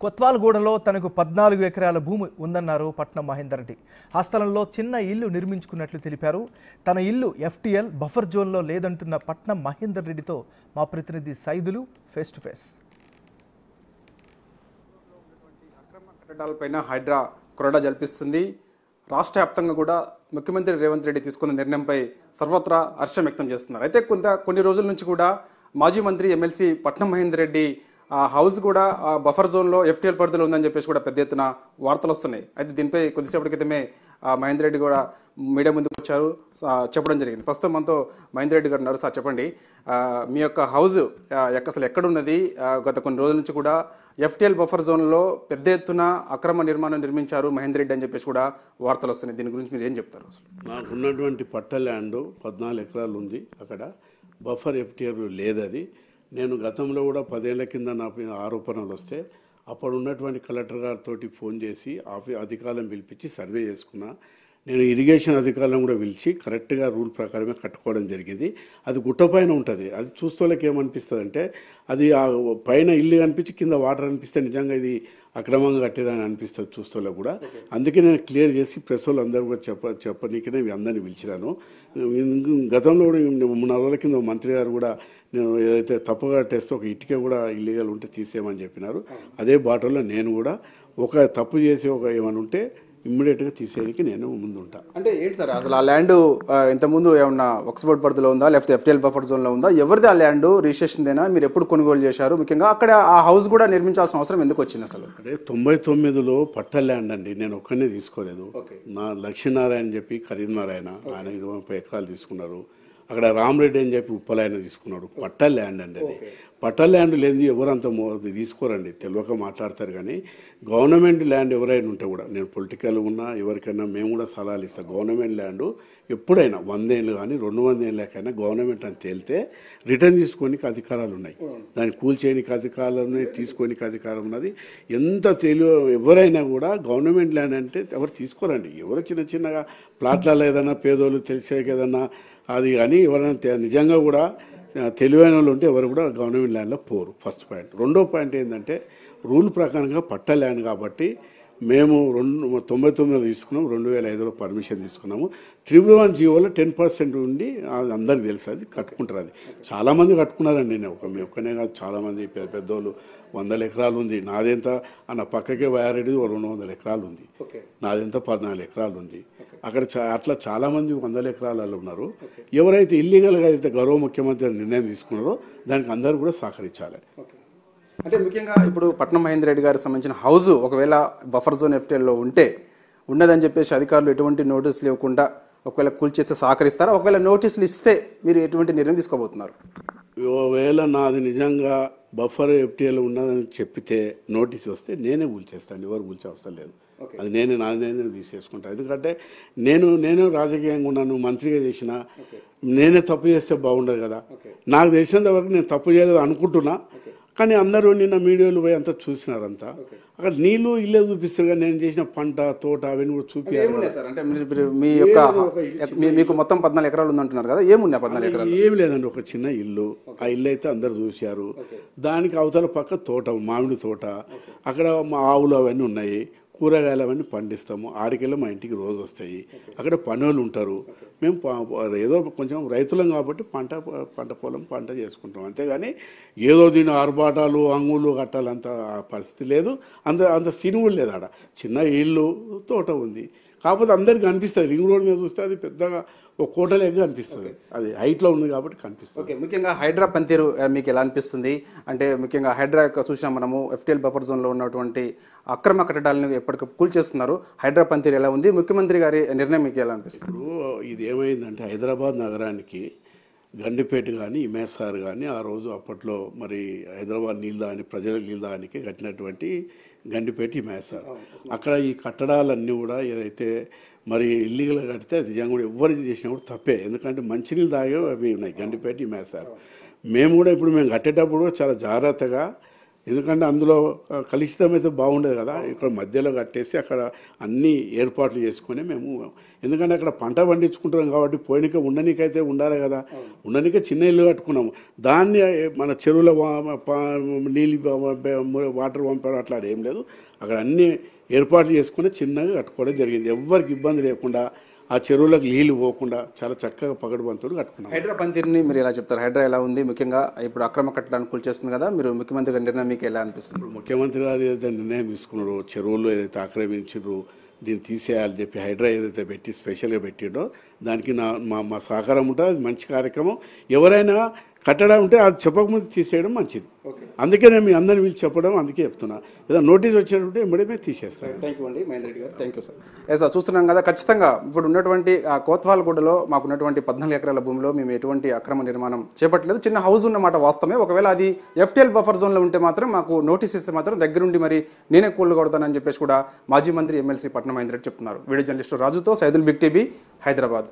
కొత్వాల్గూడలో తనకు 14 ఎకరాల భూమి ఉందన్నారు పట్నం మహేందర్ రెడ్డి. ఆ స్థలంలో చిన్న ఇల్లు నిర్మించుకున్నట్లు తెలిపారు. తన ఇల్లు FTL బఫర్ జోన్లో లేదంటున్న పట్నం మహేందర్ రెడ్డితో మా ప్రతినిధి సైదులు ఫేస్ టు ఫేస్. అక్రమ కట్టడాలపైన హైడ్రా కొరడా జల్పిస్తుంది. రాష్ట్ర వ్యాప్తంగా కూడా ముఖ్యమంత్రి రేవంత్ రెడ్డి తీసుకున్న నిర్ణయంపై సర్వత్రా హర్షం వ్యక్తం చేస్తున్నారు. అయితే కొన్ని రోజుల నుంచి కూడా మాజీ మంత్రి ఎమ్మెల్సీ పట్నం మహేందర్ రెడ్డి ఆ హౌస్ కూడా బఫర్ జోన్లో FTL పరిధిలో ఉందని చెప్పేసి కూడా పెద్ద ఎత్తున వార్తలు వస్తున్నాయి. అయితే దీనిపై కొద్దిసేపటి క్రితమే మహేందర్ రెడ్డి కూడా మీడియా ముందుకు వచ్చారు, చెప్పడం జరిగింది. ప్రస్తుతం మనతో మహేందర్ రెడ్డి గారు ఉన్నారు. సార్ చెప్పండి, మీ యొక్క హౌస్ అసలు ఎక్కడున్నది? గత కొన్ని రోజుల నుంచి కూడా FTL బఫర్ జోన్లో పెద్ద ఎత్తున అక్రమ నిర్మాణం నిర్మించారు మహేందర్ రెడ్డి అని చెప్పేసి కూడా వార్తలు వస్తున్నాయి. దీని గురించి మీరు ఏం చెప్తారు? అసలు నాకున్నటువంటి పట్ట ల్యాండ్ 14 ఎకరాలు ఉంది. అక్కడ బఫర్ FTL లేదది. నేను గతంలో కూడా 10 ఏళ్ల కింద నా ఆరోపణలు వస్తే అప్పుడు ఉన్నటువంటి కలెక్టర్ గారితో ఫోన్ చేసి అధికారులను పిలిపించి సర్వే చేసుకున్నా. నేను ఇరిగేషన్ అధికారులను కూడా పిలిచి కరెక్ట్గా రూల్ ప్రకారమే కట్టుకోవడం జరిగింది. అది గుట్ట పైన ఉంటుంది. అది చూస్తోళ్ళకి ఏమనిపిస్తుంది అంటే అది ఆ పైన ఇల్లు కనిపించి కింద వాటర్ అనిపిస్తే నిజంగా ఇది అక్రమంగా కట్టిరని అనిపిస్తుంది చూస్తోళ్ళకి కూడా. అందుకే నేను క్లియర్ చేసి ప్రెస్ వాళ్ళు అందరూ కూడా చెప్పనీకనే అందరినీ పిలిచినాను. గతంలో కూడా 3 రోజుల కింద మంత్రి గారు కూడా నేను ఏదైతే తప్పుగా టెస్ట్ ఒక ఇటుక కూడా ఇల్లీగల్ ఉంటే తీసేయమని చెప్పినారు. అదే బాటలో నేను కూడా ఒక తప్పు చేసి ఏమైనా ఉంటే ఇమ్మీడియట్గా తీసేయడానికి నేను ముందుంటా. అంటే ఏంటి సార్ అసలు ఆ ల్యాండ్ ఇంతకుముందు ఏమన్నా వక్స్బోర్డ్ పరిధిలో ఉందా, లేకపోతే FTL బఫర్ జోన్లో ఉందా? ఎవరిది ఆ ల్యాండ్? రిజిస్ట్రేషన్దేనా? మీరు ఎప్పుడు కొనుగోలు చేశారు? ముఖ్యంగా అక్కడ ఆ హౌస్ కూడా నిర్మించాల్సిన అవసరం ఎందుకు వచ్చింది అసలు? అంటే 99లో పట్ట ల్యాండ్ అండి. నేను ఒక్కనే తీసుకోలేదు. నా లక్ష్మీనారాయణ చెప్పి కరీంనారాయణ ఆయన 20 ఎకరాలు తీసుకున్నారు. అక్కడ రామరెడ్డి అని చెప్పి ఉప్పలాయన తీసుకున్నాడు. పట్ట ల్యాండ్ అండి అది. పట్ట ల్యాండ్ లేదు ఎవరంత తీసుకోరండి, తెలియక మాట్లాడతారు. కానీ గవర్నమెంట్ ల్యాండ్ ఎవరైనా ఉంటే కూడా నేను పొలిటికల్ ఉన్నా ఎవరికైనా మేము కూడా సలహాలు ఇస్తాం. గవర్నమెంట్ ల్యాండ్ ఎప్పుడైనా 100 ఏళ్ళు కానీ 200 ఏళ్ళకైనా గవర్నమెంట్ అని తేలితే రిటర్న్ తీసుకోనికి అధికారాలు ఉన్నాయి. దాన్ని కూల్చేయనికి అధికారాలు ఉన్నాయి, తీసుకోనికి అధికారం ఉన్నది. ఎంత ఎవరైనా కూడా గవర్నమెంట్ ల్యాండ్ అంటే ఎవరు తీసుకోరండి. ఎవరు చిన్నగా ప్లాట్లలో ఏదైనా పేదోళ్ళు తెలిసేకి ఏదన్నా అది కానీ ఎవరైనా నిజంగా కూడా తెలివైన వాళ్ళు ఉంటే ఎవరు కూడా గవర్నమెంట్ ల్యాండ్లో పోరు. First point. రెండో పాయింట్ ఏంటంటే రూల్ ప్రకారంగా పట్ట ల్యాండ్ కాబట్టి మేము 99లో తీసుకున్నాము, 2005లో పర్మిషన్ తీసుకున్నాము. 311 జీవోలో 10% ఉండి అందరికి తెలుసు, అది కట్టుకుంటారు. అది చాలామంది కట్టుకున్నారండి. నేను ఒక్కనే కాదు, చాలామంది పెద్దోళ్ళు 100 ఎకరాలు ఉంది. నాదెంత అన్న పక్కకే వయారెడ్డి 200 ఎకరాలు ఉంది. నాదెంత 14 ఎకరాలు ఉంది. అక్కడ అట్లా చాలామంది 100 ఎకరాలలో ఉన్నారు. ఎవరైతే ఇల్లీగల్గా అయితే గౌరవ ముఖ్యమంత్రి నిర్ణయం తీసుకున్నారో దానికి అందరూ కూడా సహకరించాలి. అంటే ముఖ్యంగా ఇప్పుడు పట్నం మహేందర్ రెడ్డి గారికి సంబంధించిన హౌస్ ఒకవేళ బఫర్ జోన్ FTLలో ఉంటే ఉన్నదని చెప్పేసి అధికారులు ఎటువంటి నోటీసులు ఇవ్వకుండా ఒకవేళ కూల్చేస్తే సహకరిస్తారా? ఒకవేళ నోటీసులు ఇస్తే మీరు ఎటువంటి నిర్ణయం తీసుకోబోతున్నారు? ఒకవేళ నాది నిజంగా బఫర్ FTL ఉన్నదని చెప్పితే నోటీస్ వస్తే నేనే కూల్చేస్తాను. ఎవరు కూల్చే అవసరం లేదు. అది నేనే తీసేసుకుంటాను. ఎందుకంటే నేను రాజకీయంగా ఉన్నాను, మంత్రిగా చేసిన నేనే తప్పు చేస్తే బాగుండదు కదా. నాకు తెలిసినంత వరకు నేను తప్పు చేయలేదు అనుకుంటున్నా. కానీ అందరూ నిన్న మీడియాలో పోయి అంతా చూసినారంతా. అక్కడ నీళ్లు ఇల్లే చూపిస్తారు కానీ నేను చేసిన పంట తోట అవన్నీ కూడా చూపించారు. అంటే మీ యొక్క మీకు మొత్తం 14 ఎకరాలు ఉందంటున్నారు కదా, ఏముంది ఆ 14 ఎకరాలు? ఏమి లేదండి, ఒక చిన్న ఇల్లు. ఆ ఇల్లు అయితే అందరు చూశారు. దానికి అవతల పక్క తోట, మామిడి తోట, అక్కడ మా ఆవులు అవన్నీ ఉన్నాయి. కూరగాయలు అవన్నీ పండిస్తాము. ఆడికెళ్ళి మా ఇంటికి రోజు వస్తాయి. అక్కడ పనులు ఉంటారు. మేము ఏదో కొంచెం రైతులం కాబట్టి పంట పొలం పంట చేసుకుంటాం. అంతేగాని ఏదో దీని ఆర్భాటాలు అంగులు కట్టాలంత పరిస్థితి లేదు. అంత సీన్ కూడా లేదు. ఆడ చిన్న ఇల్లు తోట ఉంది. కాకపోతే అందరికి కనిపిస్తుంది. రింగ్ రోడ్ మీద చూస్తే అది పెద్దగా ఒక కోటలేగా అనిపిస్తుంది. అది హైట్లో ఉంది కాబట్టి కనిపిస్తుంది. ముఖ్యంగా హైడ్రా పనితీరు మీకు ఎలా అనిపిస్తుంది? అంటే ముఖ్యంగా హైడ్రా యొక్క చూసినా మనము FTL బఫర్ జోన్లో ఉన్నటువంటి అక్రమ కట్టడాలను ఎప్పటికప్పుడు కూల్చేస్తున్నారు. హైడ్రా పనితీరు ఎలా ఉంది? ముఖ్యమంత్రి గారి నిర్ణయం మీకు ఎలా అనిపిస్తుంది? ఇప్పుడు ఇది ఏమైందంటే హైదరాబాద్ నగరానికి గండిపేట కానీ ఇమేసార్ కానీ ఆ రోజు అప్పట్లో మరి హైదరాబాద్ నీళ్ళదాని ప్రజలకు నీళ్ళదానికి కట్టినటువంటి గండిపేట ఇమేసార్. అక్కడ ఈ కట్టడాలన్నీ కూడా ఏదైతే మరి ఇల్లీగల్గా కడితే నిజంగా కూడా ఎవరు చేసినా కూడా తప్పే. ఎందుకంటే మంచినీళ్ళు తాగే అవి ఉన్నాయి గండిపేట ఇమేసార్. మేము కూడా ఇప్పుడు మేము కట్టేటప్పుడు చాలా జాగ్రత్తగా ఎందుకంటే అందులో కలుషితం అయితే బాగుండేది కదా, ఇక్కడ మధ్యలో కట్టేసి అక్కడ అన్ని ఏర్పాట్లు చేసుకొని మేము, ఎందుకంటే అక్కడ పంట పండించుకుంటున్నాం కాబట్టి పోయినకే ఉండనికైతే ఉండాలి కదా, ఉండనికే చిన్న ఇల్లు కట్టుకున్నాము. దాన్ని మన చెరువుల నీళ్ళు వాటర్ పంపడం అట్లా ఏం లేదు, అక్కడ అన్ని ఏర్పాట్లు చేసుకుని చిన్నగా కట్టుకోవడం జరిగింది. ఎవ్వరికి ఇబ్బంది లేకుండా, ఆ చెరువులకు నీళ్లు పోకుండా చాలా చక్కగా పగడబంతుడు కట్టుకున్నాం. హైడ్రా పనితీరుని మీరు ఎలా చెప్తారు? హైడ్రా ఎలా ఉంది? ముఖ్యంగా ఇప్పుడు అక్రమ కట్టడాన్ని కూల్చేస్తుంది కదా, మీరు ముఖ్యమంత్రి గారి నిర్ణయం మీకు ఎలా అనిపిస్తుంది? ముఖ్యమంత్రి గారు ఏదైతే నిర్ణయం తీసుకున్నారో, చెరువుల్లో ఏదైతే ఆక్రమించారో దీన్ని తీసేయాలని చెప్పి హైడ్రా ఏదైతే పెట్టి స్పెషల్గా పెట్టిండో దానికి మా సహకారం ఉంటుంది. అది మంచి కార్యక్రమం. ఎవరైనా కట్టడం ఉంటే అది చెప్పకముందు తీసేయడం మంచిది. అందుకే నేను మీ అందరిని పిలిచి చెప్పడం, అందుకే చెప్తున్నా. ఏదైనా నోటీస్ వచ్చేటంటే ఇమ్మడిమే తీసేస్తాను. థ్యాంక్ యూ అండి మహేందర్ రెడ్డి గారు. Thank you sir. సార్ చూస్తున్నాం కదా, ఖచ్చితంగా ఇప్పుడు ఉన్నటువంటి కోత్వాల్గూడలో మాకు ఉన్నటువంటి 14 ఎకరాల భూమిలో మేము ఎటువంటి అక్రమ నిర్మాణం చేపట్టలేదు. చిన్న హౌస్ ఉన్నమాట వాస్తవమే. ఒకవేళ అది FTL బఫర్ జోన్లో ఉంటే మాత్రం మాకు నోటీస్ ఇస్తే మాత్రం దగ్గరుండి మరి నేనే కూళ్ళు కొడతానని చెప్పేసి కూడా మాజీ మంత్రి ఎమ్మెల్సీ పట్నం మహేందర్ రెడ్డి చెప్తున్నారు. వీడియో జర్నలిస్టు రాజుతో సైదుల్ బిగ్ టీవీ, హైదరాబాద్.